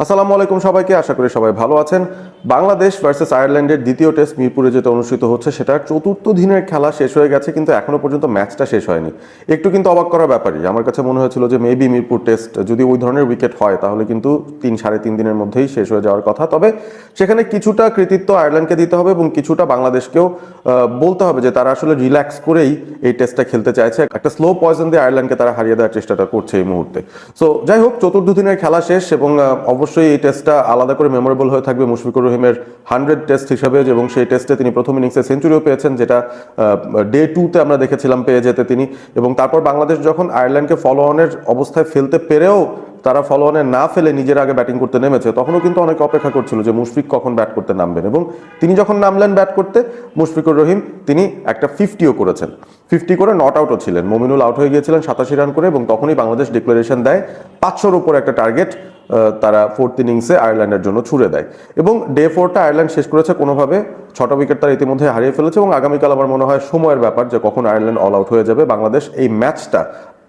আসসালামু আলাইকুম সবাইকে, আশা করি সবাই ভালো আছেন। বাংলাদেশ ভার্সেস আয়ারল্যান্ডের দ্বিতীয় টেস্ট মিরপুরে যেটা অনুষ্ঠিত হচ্ছে সেটার চতুর্থ দিনের খেলা শেষ হয়ে গেছে, কিন্তু এখনো পর্যন্ত ম্যাচটা শেষ হয়নি। একটু কিন্তু অবাক করার ব্যাপারই আমার কাছে মনে হয়েছিল যে মেবি মিরপুর টেস্ট যদি ওই ধরনের উইকেট হয় তাহলে কিন্তু সাড়ে তিন দিনের মধ্যেই শেষ হয়ে যাওয়ার কথা। তবে সেখানে কিছুটা কৃতিত্ব আয়ারল্যান্ডকে দিতে হবে এবং কিছুটা বাংলাদেশকেও বলতে হবে যে তারা আসলে রিল্যাক্স করেই এই টেস্টটা খেলতে চাইছে। একটা স্লো পয়জন দিয়ে আয়ারল্যান্ডকে তারা হারিয়ে দেওয়ার চেষ্টাটা করছে এই মুহূর্তে। সো যাই হোক, চতুর্থ দিনের খেলা শেষ এবং অবশ্যই এই টেস্টটা আলাদা করে মেমোরেবল হয়ে থাকবে মুশফিকুর রহিমের 100 টেস্ট হিসাবে, এবং সেই টেস্টে তিনি প্রথম ইনিংসে সেঞ্চুরিও পেয়েছেন, যেটা ডে 2-তে আমরা দেখেছিলাম পেয়ে যেতে তিনি। এবং তারপর বাংলাদেশ যখন আয়ারল্যান্ডকে ফলো অনের অবস্থায় ফেলতে পেরেও তারা ফলো অনে না ফেলে নিজের আগে ব্যাটিং করতে নেমেছে, তখনও কিন্তু অনেকে অপেক্ষা করছিল যে মুশফিক কখন ব্যাট করতে নামবেন। এবং তিনি যখন নামলেন ব্যাট করতে, মুশফিকুর রহিম তিনি একটা 50ও করেছেন, 50 করে নট আউটও ছিলেন। মমিনুল আউট হয়ে গিয়েছিলেন 87 রান করে, এবং তখনই বাংলাদেশ ডিক্লারেশন দেয় 500-র উপর একটা টার্গেট তারা ফোর্থ ইনিংসে আয়ারল্যান্ডের জন্য ছুড়ে দেয়। এবং ডে 4টা আয়ারল্যান্ড শেষ করেছে কোনোভাবে, 6টা উইকেট তারা ইতিমধ্যে হারিয়ে ফেলেছে, এবং আগামীকাল আমার মনে হয় সময়ের ব্যাপার যে কখন আয়ারল্যান্ড অল আউট হয়ে যাবে। বাংলাদেশ এই ম্যাচটা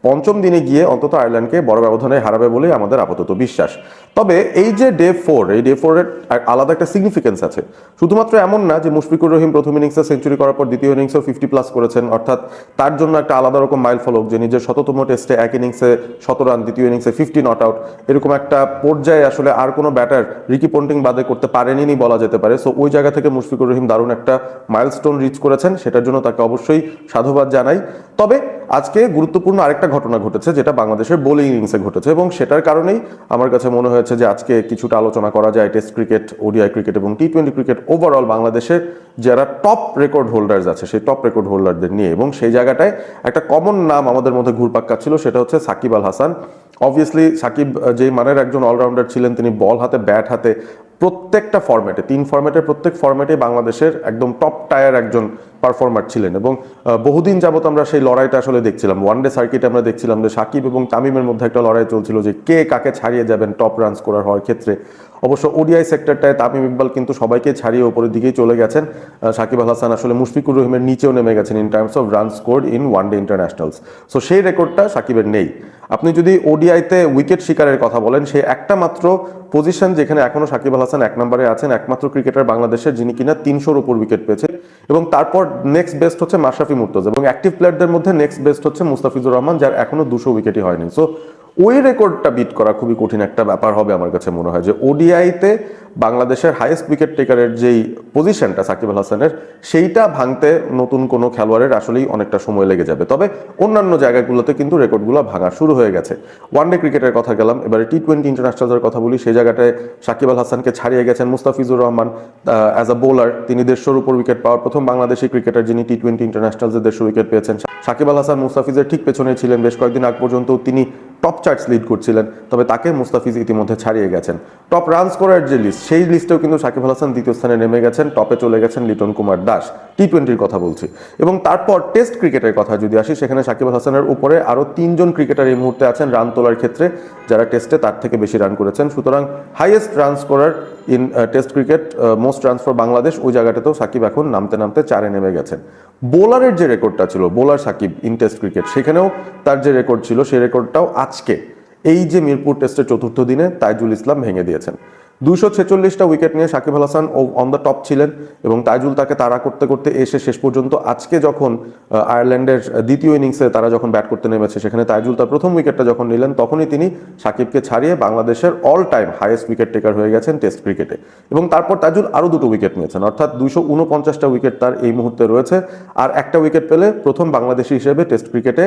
পঞ্চম দিনে গিয়ে অন্তত আয়ারল্যান্ডকে বড় ব্যবধানে হারাবে বলেই আমাদের আপাতত বিশ্বাস। তবে এই যে ডে 4, এই ডে 4-এর আলাদা একটা সিগনিফিকেন্স আছে। শুধুমাত্র এমন না যে মুশফিকুর রহিম প্রথম ইনিংসে সেঞ্চুরি করার পর দ্বিতীয় ইনিংসেও 50+ করেছেন, অর্থাৎ তার জন্য একটা আলাদা রকম মাইল ফলক যে নিজের 100তম টেস্টে এক ইনিংসে 100 রান, দ্বিতীয় ইনিংসে 50 নট আউট, এরকম একটা পর্যায়ে আসলে আর কোনো ব্যাটার রিকি পন্টিং বাদে করতে পারেনি বলা যেতে পারে। সো ওই জায়গা থেকে মুশফিকুর রহিম দারুণ একটা মাইলস্টোন রিচ করেছেন, সেটার জন্য তাকে অবশ্যই সাধুবাদ জানাই। তবে আজকে গুরুত্বপূর্ণ আরেকটা ঘটনা ঘটেছে যেটা বাংলাদেশের বোলিং ইনিংসে ঘটেছে, এবং সেটার কারণেই আমার কাছে মনে হয়েছে যে আজকে কিছুটা আলোচনা করা যায় টেস্ট ক্রিকেট, ওডিআই ক্রিকেট এবং টি-20 ক্রিকেট ওভারঅল বাংলাদেশের যারা টপ রেকর্ড হোল্ডার্স আছে সেই টপ রেকর্ড হোল্ডারদের নিয়ে। এবং সেই জায়গাটায় একটা কমন নাম আমাদের মধ্যে ঘুরপাক খাচ্ছিল, সেটা হচ্ছে সাকিব আল হাসান। অবভিয়াসলি সাকিব যেই মানের একজন অলরাউন্ডার ছিলেন, তিনি বল হাতে ব্যাট হাতে প্রত্যেকটা ফরম্যাটে, 3 ফরম্যাটের প্রত্যেক ফরম্যাটে বাংলাদেশের একদম টপ টায়ার একজন পারফর্মার ছিলেন। এবং বহুদিন যাবত আমরা সেই লড়াইটা আসলে দেখছিলাম, ওয়ানডে সার্কিটে আমরা দেখছিলাম যে সাকিব এবং তামিমের মধ্যে একটা লড়াই চলছিল যে কে কাকে ছাড়িয়ে যাবেন টপ রান স্কোরার হওয়ার ক্ষেত্রে। অবশ্য ওডিআই সেক্টরটায় তামিম ইকবাল কিন্তু সবাইকে ছাড়িয়ে উপরের দিকেই চলে গেছেন। সাকিব আল হাসান আসলে মুশফিকুর রহিমের নিচেও নেমে গেছেন in terms of run scored in one day internationals. So সেই রেকর্ডটা সাকিবের নেই। আপনি যদি ওডিআইতে উইকেট শিকারের কথা বলেন, সে একটা মাত্র পজিশন যেখানে এখনো সাকিব আল হাসান 1 নম্বরে আছেন, একমাত্র ক্রিকেটার বাংলাদেশের যিনি কিনা 300-র উপর উইকেট পেয়েছেন। এবং তারপর নেক্সট বেস্ট হচ্ছে মাশরাফি মুর্তজা, এবং অ্যাক্টিভ প্লেয়ারদের মধ্যে নেক্সট বেস্ট হচ্ছে মুস্তাফিজুর রহমান, যার এখনো 200 উইকেটই হয়নি। সো ওই রেকর্ডটা বিট করা খুবই কঠিন একটা ব্যাপার হবে আমার কাছে মনে হয়, যে ওডিআইতে বাংলাদেশের হাইয়েস্ট উইকেট টেকারের যেই পজিশনটা সাকিব আল হাসানের, সেইটা ভাঙতে নতুন কোনো খেলোয়াড়ের আসলেই অনেকটা সময় লেগে যাবে। তবে অন্যান্য জায়গাগুলোতে কিন্তু রেকর্ডগুলো ভাঙা শুরু হয়ে গেছে। ওয়ানডে ক্রিকেটের কথা গেলাম, এবারে টি-20 ইন্টারন্যাশনালের কথা বলি। সেই জায়গাটায় সাকিব আল হাসানকে ছাড়িয়ে গেছেন Mustafizur Rahman as a bowler. তিনি 150-র উপর উইকেট পাওয়ার প্রথম বাংলাদেশি ক্রিকেটার যিনি টি-20 ইন্টারন্যাশনালসে 150 উইকেট পেয়েছেন। সাকিব আল হাসান মুস্তাফিজের ঠিক পেছনে ছিলেন, বেশ কয়েকদিন আগ পর্যন্ত তিনি টপ চার্টস লিড করছিলেন, তবে তাকে মুস্তাফিজ ইতিমধ্যে ছাড়িয়ে গেছেন। টপ রান স্কোরার যে লিস্ট, সেই লিস্টেও কিন্তু সাকিব আল হাসান দ্বিতীয় স্থানে নেমে গেছেন, টপে চলে গেছেন লিটন কুমার দাস, টি-20-র কথা বলছি। এবং তারপর টেস্ট ক্রিকেটের কথা যদি আসি, সেখানে সাকিব আল হাসানের উপরে আরও 3 জন ক্রিকেটার এই মুহূর্তে আছেন রান তোলার ক্ষেত্রে, যারা টেস্টে তার থেকে বেশি রান করেছেন। সুতরাং highest run scorer in test cricket, most runs for Bangladesh, ওই জায়গাটাতেও সাকিব এখন নামতে নামতে 4-এ নেমে গেছেন। বোলারের যে রেকর্ডটা ছিল, bowler Shakib in test cricket, সেখানেও তার যে রেকর্ড ছিল সেই রেকর্ডটাও আজকে এই যে মিরপুর টেস্টের চতুর্থ দিনে তাইজুল ইসলাম ভেঙে দিয়েছেন। 246টা উইকেট নিয়ে Shakib Al Hasan on the top ছিলেন, এবং তাইজুল তাকে তাড়া করতে করতে এসে শেষ পর্যন্ত আজকে যখন আয়ারল্যান্ডের দ্বিতীয় ইনিংসে তারা যখন ব্যাট করতে নেমেছে, সেখানে তাইজুল তার প্রথম উইকেটটা যখন নিলেন, তখনই তিনি সাকিবকে ছাড়িয়ে বাংলাদেশের all time highest wicket taker হয়ে গেছেন টেস্ট ক্রিকেটে। এবং তারপর তাইজুল আরও 2টো উইকেট নিয়েছেন, অর্থাৎ 249টা উইকেট তার এই মুহূর্তে রয়েছে। আর একটা উইকেট পেলে প্রথম বাংলাদেশি হিসেবে টেস্ট ক্রিকেটে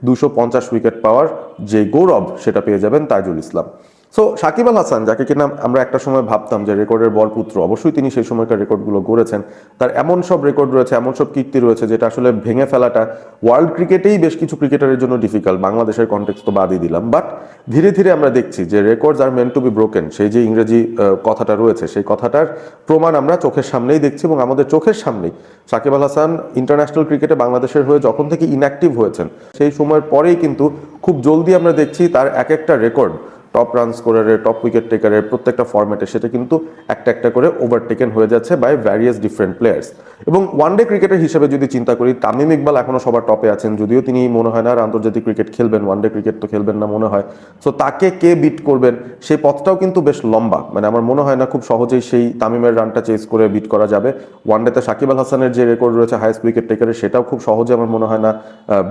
250 উইকেট পাওয়ার যে গৌরব, সেটা পেয়ে যাবেন তাইজুল ইসলাম। সো সাকিব আল হাসান, যাকে কিনা আমরা একটা সময় ভাবতাম যে রেকর্ডের বরপুত্র, অবশ্যই তিনি সেই সময়কার রেকর্ডগুলো গড়েছেন। তার এমন সব রেকর্ড রয়েছে, এমন সব কীর্তি রয়েছে, যেটা আসলে ভেঙে ফেলাটা ওয়ার্ল্ড ক্রিকেটেই বেশ কিছু ক্রিকেটারের জন্য ডিফিকাল্ট, বাংলাদেশের কনটেক্সট তো বাদই দিলাম। বাট ধীরে ধীরে আমরা দেখছি যে records are meant to be broken, সেই যে ইংরেজি কথাটা রয়েছে, সেই কথাটার প্রমাণ আমরা চোখের সামনেই দেখছি। এবং আমাদের চোখের সামনেই সাকিব আল হাসান ইন্টারন্যাশনাল ক্রিকেটে বাংলাদেশের হয়ে যখন থেকে ইনঅ্যাক্টিভ হয়েছেন, সেই সময়ের পরেই কিন্তু খুব জলদি আমরা দেখছি তার এক একটা রেকর্ড টপ রান স্কোরারের, টপ উইকেট টেকারের প্রত্যেকটা ফরম্যাটে সেটা কিন্তু একটা একটা করে ওভারটেকেন হয়ে যাচ্ছে বাই ভ্যারিয়াস ডিফারেন্ট প্লেয়ার্স। এবং ওয়ানডে ক্রিকেটের হিসেবে যদি চিন্তা করি, তামিম ইকবাল এখনো সবার টপে আছেন, যদিও তিনি মনে হয় না আর আন্তর্জাতিক ক্রিকেট খেলবেন, ওয়ানডে ক্রিকেট তো খেলবেন না মনে হয়। সো তাকে কে বিট করবেন সেই পথটাও কিন্তু বেশ লম্বা, মানে আমার মনে হয় না খুব সহজেই সেই তামিমের রানটা চেস করে বিট করা যাবে। ওয়ানডেতে সাকিব আল হাসানের যে রেকর্ড রয়েছে হাইয়েস্ট উইকেট টেকারের, সেটাও খুব সহজে আমার মনে হয় না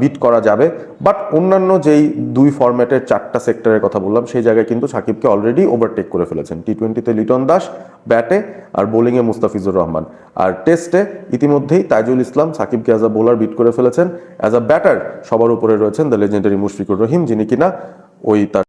বিট করা যাবে। বাট অন্যান্য যেই দুই ফরম্যাটের 4টা সেক্টরের কথা বললাম, সেই জায়গায় কিন্তু সাকিবকে অলরেডি ওভারটেক করে ফেলেছেন। টি-20তে লিটন দাস ব্যাটে, আর বোলিংয়ে মুস্তাফিজুর রহমান, আর টেস্টে ইতিমধ্যেই তাইজুল ইসলাম সাকিবকে অ্যাজ আ বোলার বিট করে ফেলেছেন। অ্যাজ আ ব্যাটার সবার উপরে রয়েছেন দ্য লেজেন্ডারি মুশফিকুর রহিম, যিনি কিনা ওই তার